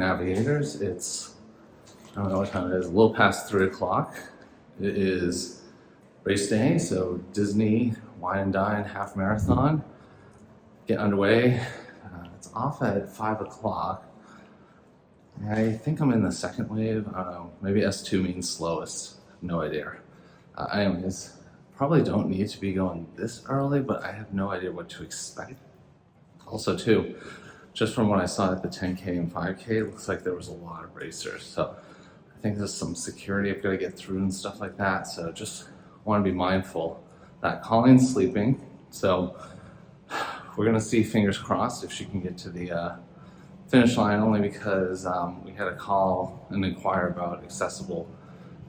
navigators. It's, I don't know what time it is, a little past 3 o'clock. It is race day, so Disney Wine and Dine half marathon. Get underway. It's off at 5 o'clock. I think I'm in the second wave. I don't know, maybe S2 means slowest. No idea. Anyways, probably don't need to be going this early, but I have no idea what to expect. Also too, just from what I saw at the 10K and 5K, it looks like there was a lot of racers. So I think there's some security I've got to get through and stuff like that. So just want to be mindful that Colleen's sleeping. So we're going to see, fingers crossed, if she can get to the finish line, only because we had a call and inquire about accessible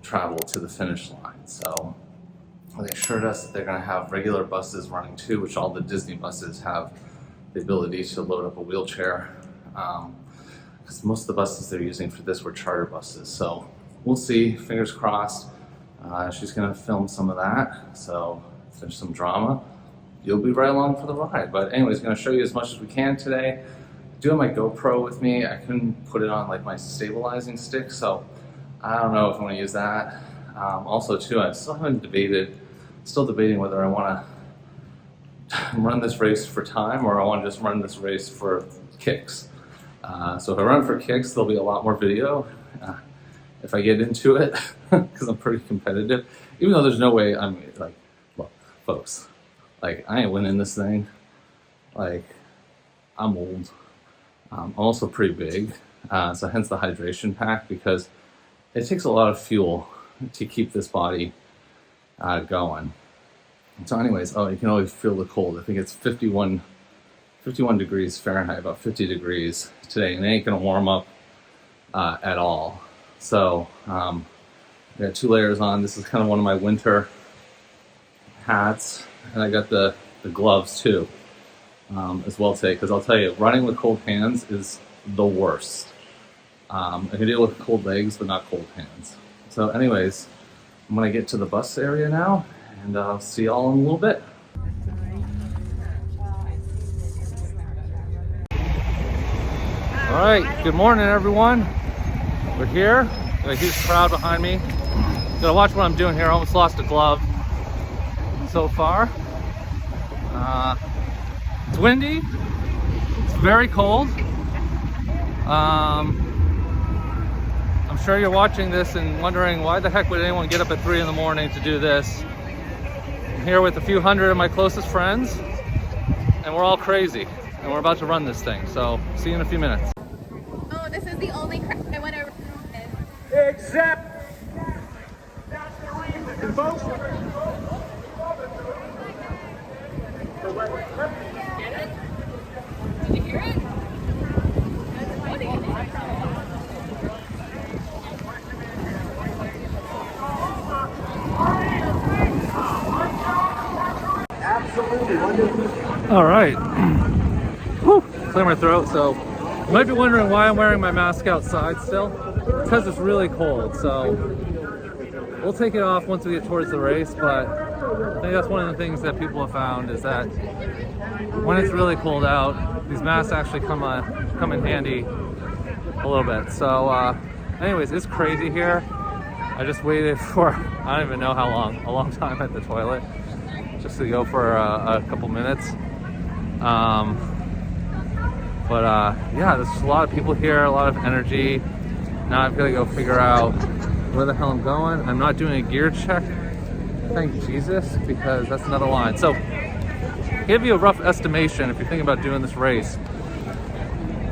travel to the finish line. So they assured us that they're going to have regular buses running too, which all the Disney buses have the ability to load up a wheelchair, because most of the buses they're using for this were charter buses. So we'll see, fingers crossed. She's going to film some of that, so if there's some drama, you'll be right along for the ride. But anyways, going to show you as much as we can today. I do have my GoPro with me. I couldn't put it on like my stabilizing stick, so I don't know if I'm going to use that. Also too, I still haven't debating whether I want to run this race for time or I want to just run this race for kicks. So if I run for kicks, there'll be a lot more video. If I get into it, because I'm pretty competitive, even though there's no way I'm like, look, folks, like I ain't winning this thing. Like, I'm old. I'm also pretty big, so hence the hydration pack, because it takes a lot of fuel to keep this body going. So anyways, oh, you can always feel the cold. I think it's 51 degrees Fahrenheit, about 50 degrees today, and it ain't gonna warm up at all. So I got 2 layers on. This is kind of one of my winter hats, and I got the gloves too as well today, because I'll tell you, running with cold hands is the worst. I can deal with cold legs, but not cold hands. So anyways, I'm gonna get to the bus area now, and I'll see y'all in a little bit. All right, good morning everyone. We're here, got a huge crowd behind me. Gotta watch what I'm doing here, I almost lost a glove so far. It's windy, it's very cold. I'm sure you're watching this and wondering why the heck would anyone get up at 3 in the morning to do this. I'm here with a few hundred of my closest friends, and we're all crazy, and we're about to run this thing. So see you in a few minutes. Oh, this is the only crowd I went over. Except that's the reason, folks. Did you hear it? All right, whew, clear my throat. So you might be wondering why I'm wearing my mask outside still. It's because it's really cold, so we'll take it off once we get towards the race. But I think that's one of the things that people have found, is that when it's really cold out, these masks actually come in handy a little bit. So anyways, it's crazy here. I just waited for, I don't even know how long, a long time at the toilet, just to go for a couple minutes. Yeah, there's a lot of people here, a lot of energy. Now I've got to go figure out where the hell I'm going. I'm not doing a gear check, thank Jesus, because that's another line. So, give you a rough estimation if you're thinking about doing this race.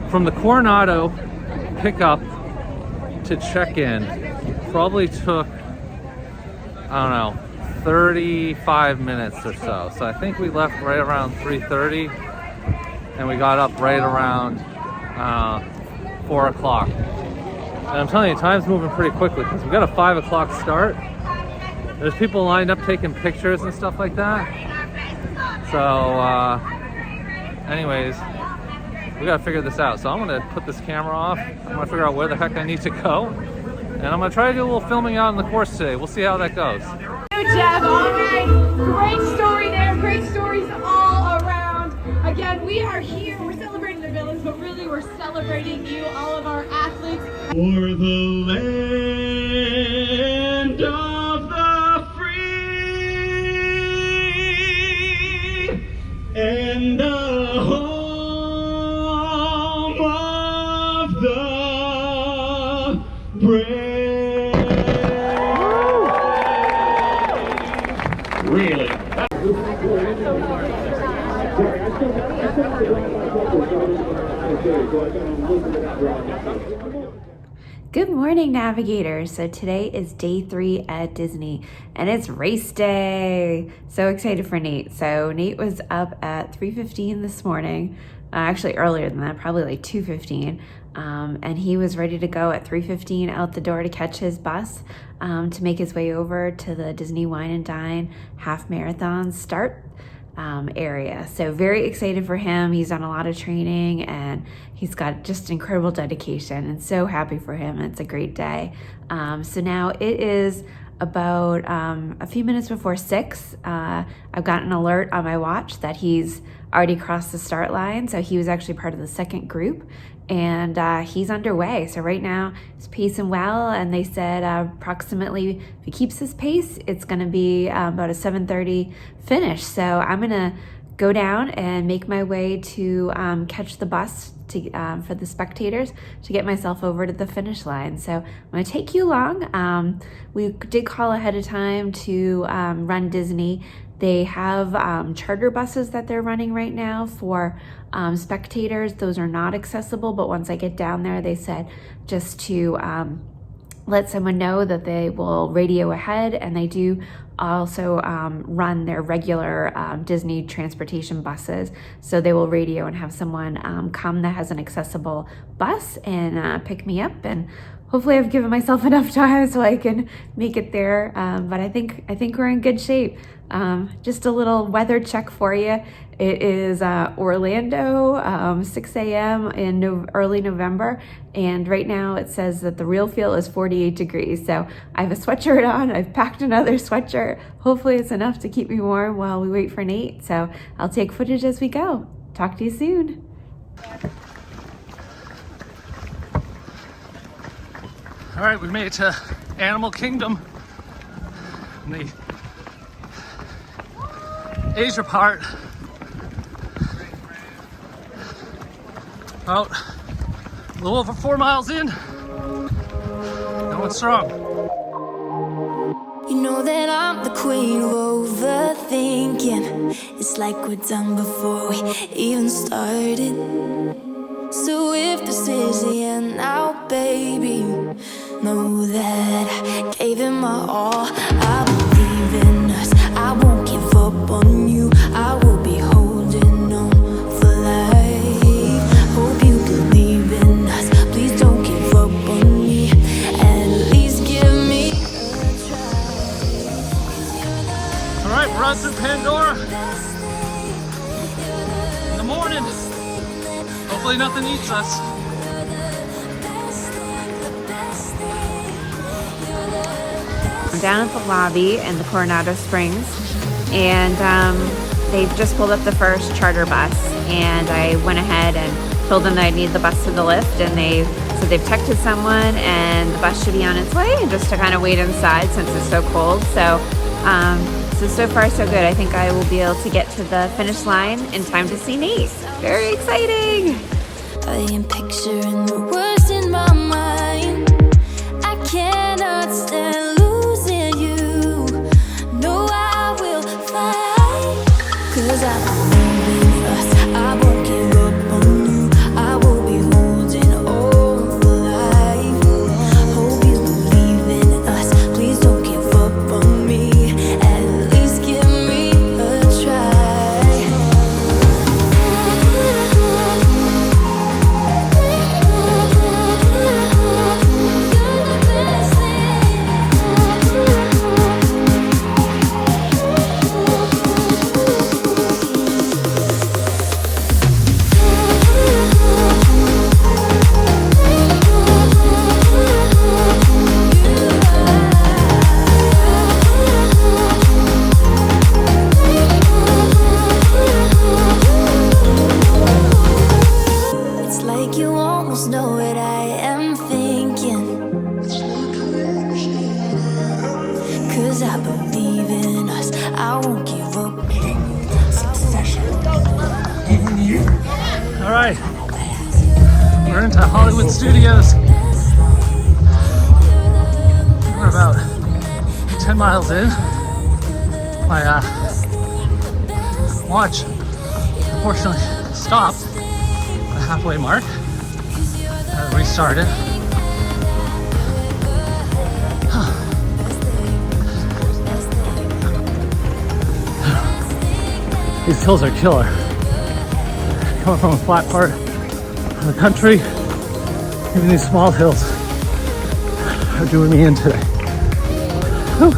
From the Coronado pickup to check-in, probably took, I don't know, 35 minutes or so. So I think we left right around 3:30, and we got up right around 4 o'clock. And I'm telling you, time's moving pretty quickly, because we got a 5 o'clock start. There's people lined up taking pictures and stuff like that. So anyways, we gotta figure this out. So I'm gonna put this camera off. I'm gonna figure out where the heck I need to go, and I'm gonna try to do a little filming out on the course today. We'll see how that goes. Good job, all right. Great story there. Great stories all around. Again, we are here. We're celebrating the villains, but really we're celebrating you, all of our athletes. For the land of the free and the home of the brave. Really? Good morning, navigators. So today is day 3 at Disney and it's race day. So excited for Nate. So Nate was up at 3:15 this morning, actually earlier than that, probably like 2:15. And he was ready to go at 3:15 out the door to catch his bus to make his way over to the Disney Wine and Dine half marathon start area. So very excited for him. He's done a lot of training and he's got just incredible dedication, and so happy for him. It's a great day. So now it is about a few minutes before 6. I've got an alert on my watch that he's already crossed the start line. So he was actually part of the second group, and he's underway. So right now he's pacing well, and they said approximately, if he keeps his pace, it's gonna be about a 7:30 finish. So I'm gonna go down and make my way to catch the bus to, for the spectators, to get myself over to the finish line. So I'm gonna take you along. We did call ahead of time to Run Disney. They have charter buses that they're running right now for spectators. Those are not accessible, but once I get down there, they said just to let someone know that they will radio ahead, and they do also run their regular Disney transportation buses. So they will radio and have someone come that has an accessible bus and pick me up, and hopefully I've given myself enough time so I can make it there. But I think we're in good shape. Just a little weather check for you. It is Orlando, 6 a.m. in early November, and right now it says that the real feel is 48 degrees. So I have a sweatshirt on. I've packed another sweatshirt. Hopefully it's enough to keep me warm while we wait for Nate. So I'll take footage as we go. Talk to you soon. All right, we made it to Animal Kingdom. In the Asia part. About a little over 4 miles in. Going strong. You know that I'm the queen of overthinking. It's like we're done before we even started. So if this is the end now, baby, know that I gave it my all. I believe in us. I won't give up on you. I will be holding on for life. Hope you believe in us. Please don't give up on me. At least give me a try. All right, we're on through Pandora in the morning. Hopefully nothing eats us. I'm down at the lobby in the Coronado Springs, and they've just pulled up the first charter bus, and I went ahead and told them that I need the bus to the lift, and they said they've texted someone and the bus should be on its way, and just to kind of wait inside since it's so cold. So so far so good. I think I will be able to get to the finish line in time to see Nate. Very exciting. I am picturing the worst in my mind. I cannot stand losing you. No, I will fight. 'Cause I believe in us. I won't give up on you. I will be holding on for life. Hope you believe in us. Please don't give up on me. At least give me a try. I believe in us. I won't give up. Succession. All right, we're into Hollywood Studios. We're about 10 miles in. My watch unfortunately stopped at the halfway mark. Restarted. These hills are killer. Coming from a flat part of the country, even these small hills are doing me in today. Whew.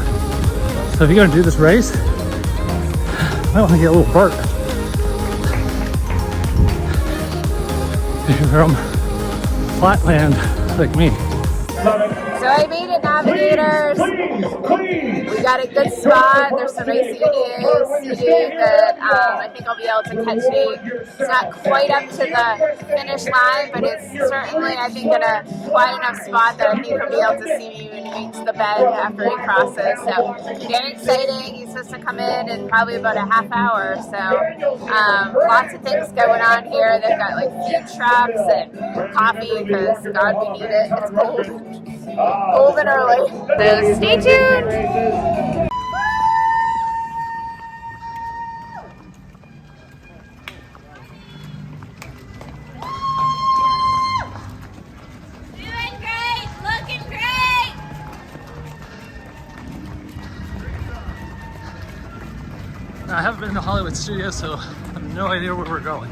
So if you're gonna do this race, you might want to get a little burp. If you're from flatland like me. So I made it, navigators. We got a good spot. There's some racing seating that I think I'll be able to catch Nate. It's not quite up to the finish line, but it's certainly, I think, in a wide enough spot that I think he'll be able to see me when he makes the bend after he crosses. So very exciting. He's supposed to come in probably about a half hour. So lots of things going on here. They've got like food trucks and coffee because God, we need it. It's cold. Cold and early. So stay tuned. Doing great, looking great. I haven't been to Hollywood Studios, so I have no idea where we're going.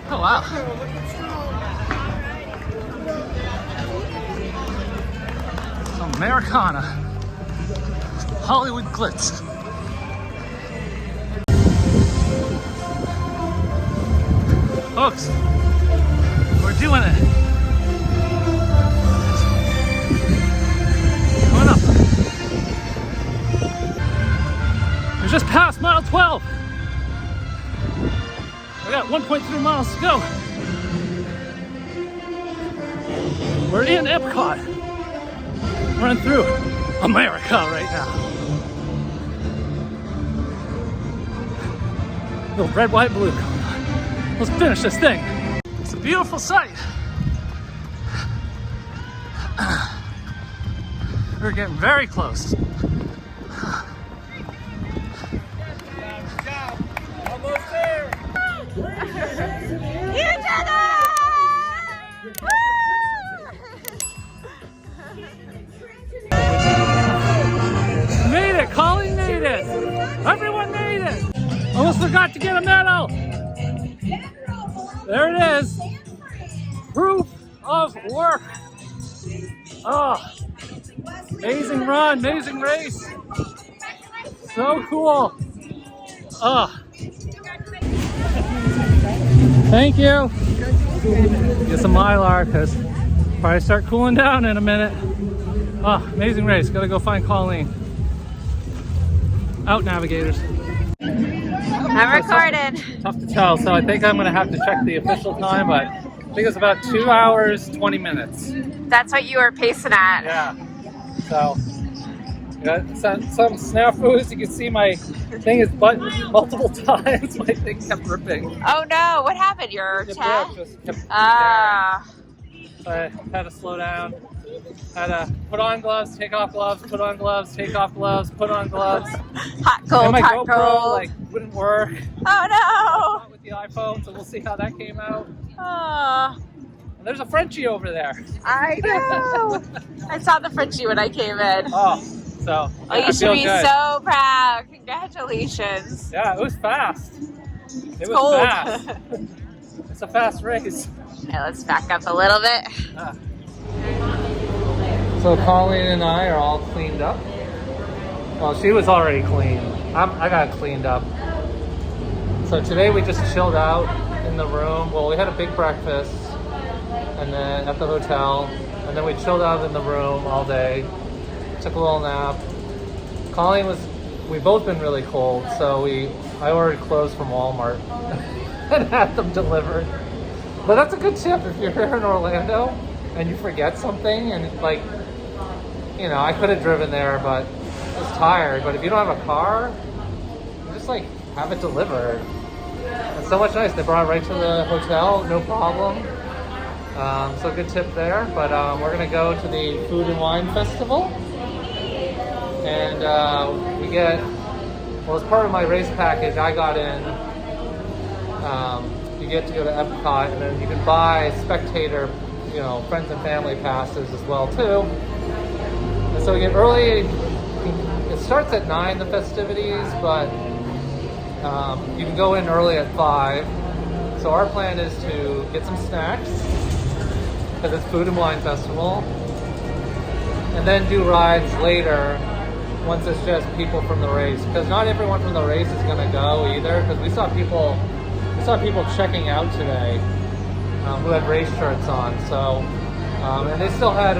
Oh wow. Americana. Hollywood glitz. Folks, we're doing it. Coming up. We're just past mile 12. We got 1.3 miles to go. We're in Epcot. Run through America right now. Little red, white, blue going on. Let's finish this thing. It's a beautiful sight. We're getting very close. Almost there. You did it! Made it! Colleen made it! Everyone made it! Almost forgot to get a medal! There it is! Proof of work! Oh! Amazing run, amazing race! So cool! Oh! Thank you! Get some Mylar because probably start cooling down in a minute. Oh, amazing race. Gotta go find Colleen. Out, navigators. I'm recording. Tough to tell, so I think I'm gonna have to check the official time, but I think it's about 2 hours, 20 minutes. That's what you were pacing at. Yeah. So, got some snafus. You can see my thing is buttoned multiple times. My thing kept ripping. Oh no, what happened? Your It chat? broke, just kept Ah. So I had to slow down. Had to put on gloves, take off gloves, put on gloves, take off gloves, put on gloves. Hot And cold, my hot GoPro cold. wouldn't work. Oh Not with the iPhone, so we'll see how that came out. no. Oh, And there's a Frenchie over there. I know. I saw the Frenchie when I came in. Oh, so Oh, I you should feel be good. so proud. Congratulations. Yeah, it was fast. It was cold. fast. It's a fast race. Okay, let's back up a little bit. So Colleen and I are all cleaned up. Well, she was already clean. I got cleaned up. So today we just chilled out in the room. Well, we had a big breakfast and then at the hotel, and then we chilled out in the room all day. Took a little nap. We've both been really cold, so I ordered clothes from Walmart and had them delivered. But that's a good tip if you're here in Orlando and you forget something and you know, I could have driven there, but I was tired. But if you don't have a car, you just like have it delivered. It's so much nice. They brought it right to the hotel, no problem. So good tip there. But we're gonna go to the Food and Wine Festival, and we get, well, as part of my race package, I got in. You get to go to Epcot, and then you can buy spectator, you know, friends and family passes as well too. And so we get early. It starts at 9, the festivities, but you can go in early at 5. So our plan is to get some snacks because it's Food and Wine Festival, and then do rides later once it's just people from the race. Because not everyone from the race is going to go either. Because we saw people checking out today who had race shirts on. So and they still had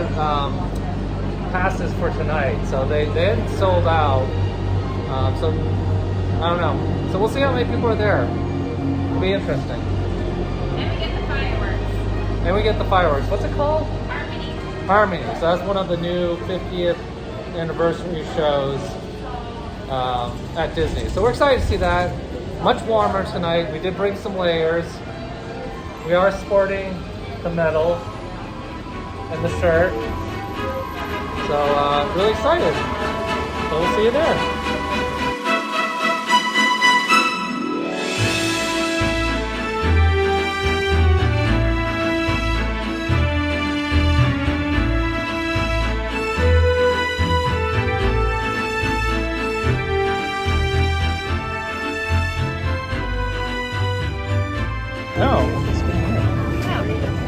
passes for tonight, so they hadn't sold out. So I don't know. So we'll see how many people are there. It'll be interesting. And we get the fireworks. And we get the fireworks. What's it called? Harmony. Harmony. So that's one of the new 50th anniversary shows at Disney. So we're excited to see that. Much warmer tonight. We did bring some layers. We are sporting the medal and the shirt. So really excited. So we'll see you there.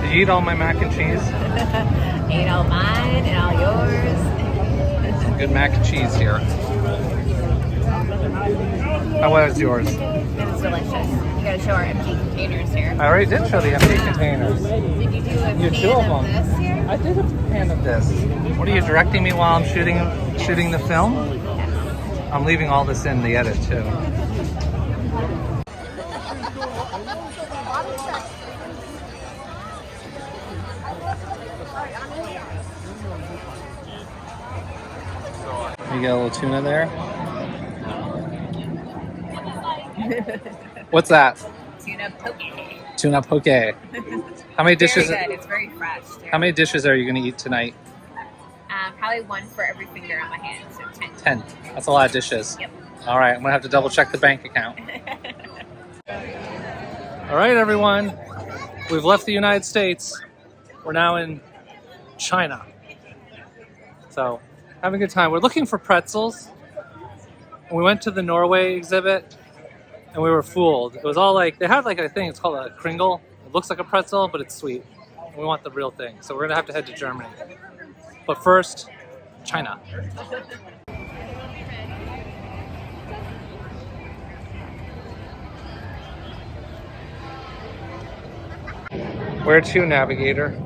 Did you eat all my mac and cheese? Ate all mine and all yours. Good mac and cheese here. How was yours? It was delicious. You gotta show our empty containers here. I already did show the empty containers. Did you do a You pan two of of them. this here? I did a pan of this. What are you directing me while I'm shooting the film? I'm leaving all this in the edit too. You got a little tuna there. What's that? Tuna poke. Tuna poke. How many dishes? Very good. It's very fresh. Too. How many dishes are you going to eat tonight? Probably one for every finger on my hand, so 10. 10. That's a lot of dishes. Yep. All right, I'm going to have to double check the bank account. All right, everyone. We've left the United States. We're now in China. So, having a good time. We're looking for pretzels. We went to the Norway exhibit and we were fooled. It was all like, they had like a thing, it's called a kringle. It looks like a pretzel, but it's sweet. We want the real thing. So we're gonna have to head to Germany. But first, China. Where to, navigator?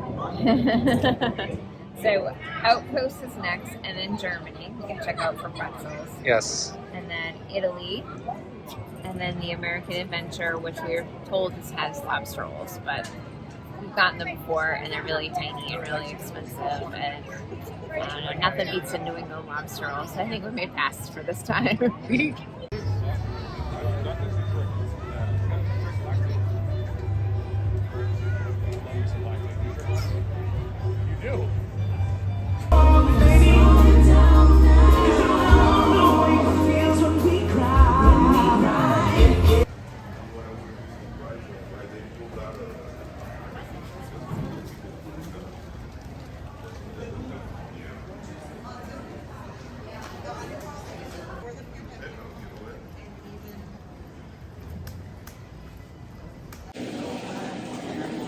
So Outpost is next, and then Germany. We can check out for pretzels. Yes. And then Italy, and then the American Adventure, which we were told has lobster rolls, but we've gotten them before, and they're really tiny and really expensive. And I don't know, nothing beats a New England lobster roll. So I think we made pass for this time.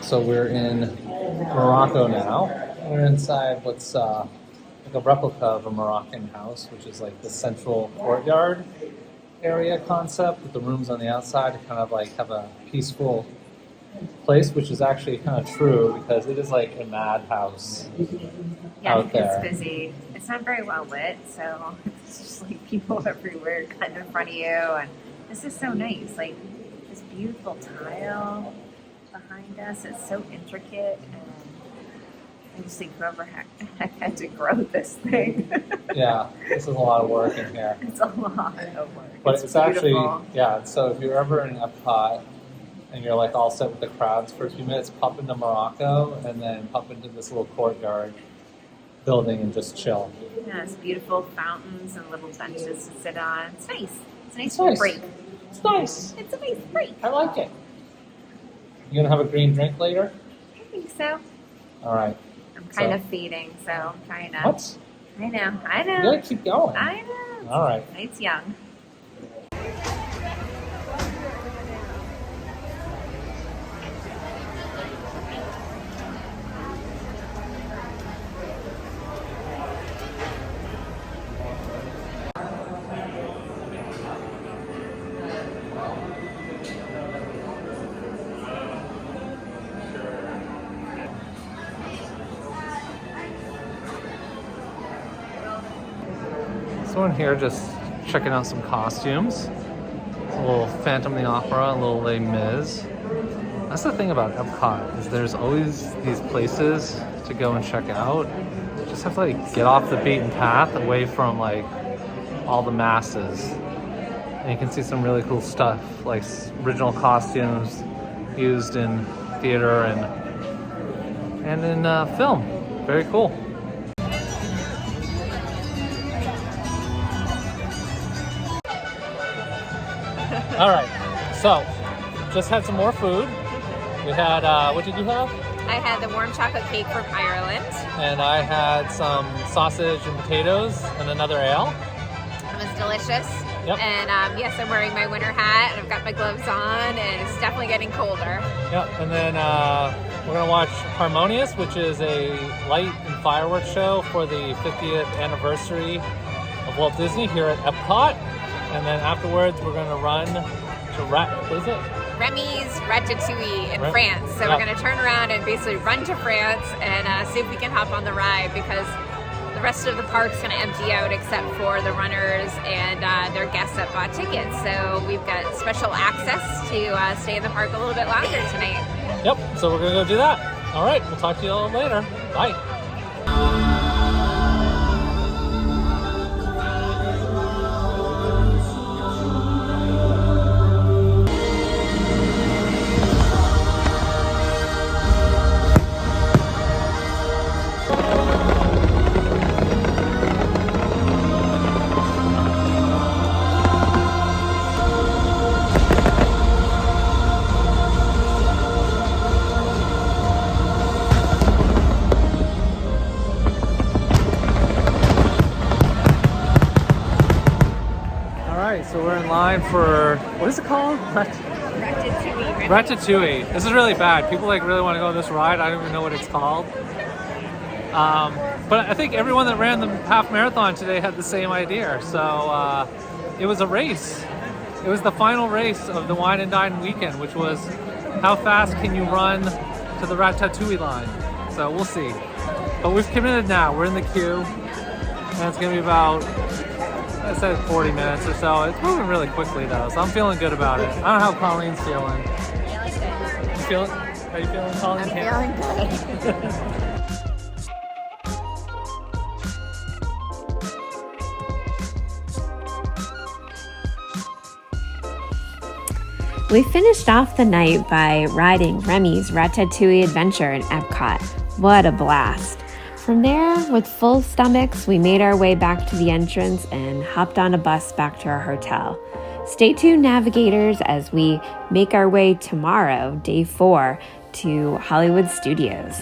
So we're in Morocco now. We're inside what's like a replica of a Moroccan house, which is like the central courtyard area concept with the rooms on the outside to kind of like have a peaceful place, which is actually kind of true because it is like a madhouse out there. It's busy. It's not very well lit, so it's just like people everywhere kind of in front of you. And this is so nice. Like this beautiful tile behind us. It's so intricate. And I just think whoever had to grow this thing. Yeah, this is a lot of work in here. It's a lot of work. But it's actually, beautiful. yeah, so if you're ever in Epcot and you're like all set with the crowds for a few minutes, pop into Morocco and then pop into this little courtyard building and just chill. Yeah, it's beautiful fountains and little benches to sit on. It's nice. It's a nice It's nice. break. It's nice. It's a nice break. I like it. You gonna have a green drink later? I think so. All right. I'm kind of fading, so I'm trying to. What? I know. You gotta keep going. I know. All right. Night's young. So in here, just checking out some costumes. A little Phantom of the Opera, a little Les Mis. That's the thing about Epcot, is there's always these places to go and check out. You just have to like get off the beaten path, away from like all the masses. And you can see some really cool stuff, like original costumes used in theater and in film. Very cool. All right, so just had some more food. We had, what did you have? I had the warm chocolate cake from Ireland. And I had some sausage and potatoes and another ale. It was delicious. Yep. And yes, I'm wearing my winter hat and I've got my gloves on and it's definitely getting colder. Yep, and then we're gonna watch Harmonious, which is a light and fireworks show for the 50th anniversary of Walt Disney here at Epcot. And then afterwards, we're gonna run to what is it? Remy's Ratatouille in France. So we're going to turn around and basically run to France and see if we can hop on the ride, because the rest of the park's going to empty out except for the runners and their guests that bought tickets. So we've got special access to stay in the park a little bit longer tonight. Yep, so we're going to go do that. All right, we'll talk to you all later. Bye. So we're in line for, what is it called? Ratatouille. Ratatouille. This is really bad. People like really want to go on this ride. I don't even know what it's called. But I think everyone that ran the half marathon today had the same idea. So it was a race. It was the final race of the Wine and Dine weekend, which was how fast can you run to the Ratatouille line. So we'll see. But we've committed now. We're in the queue. And it's going to be about, I said 40 minutes or so. It's moving really quickly though, so I'm feeling good about it. I don't know how Colleen's feeling. You feeling? How you feeling, Colleen? I'm feeling good. We finished off the night by riding Remy's Ratatouille Adventure in Epcot. What a blast. From there, with full stomachs, we made our way back to the entrance and hopped on a bus back to our hotel. Stay tuned, navigators, as we make our way tomorrow, day 4, to Hollywood Studios.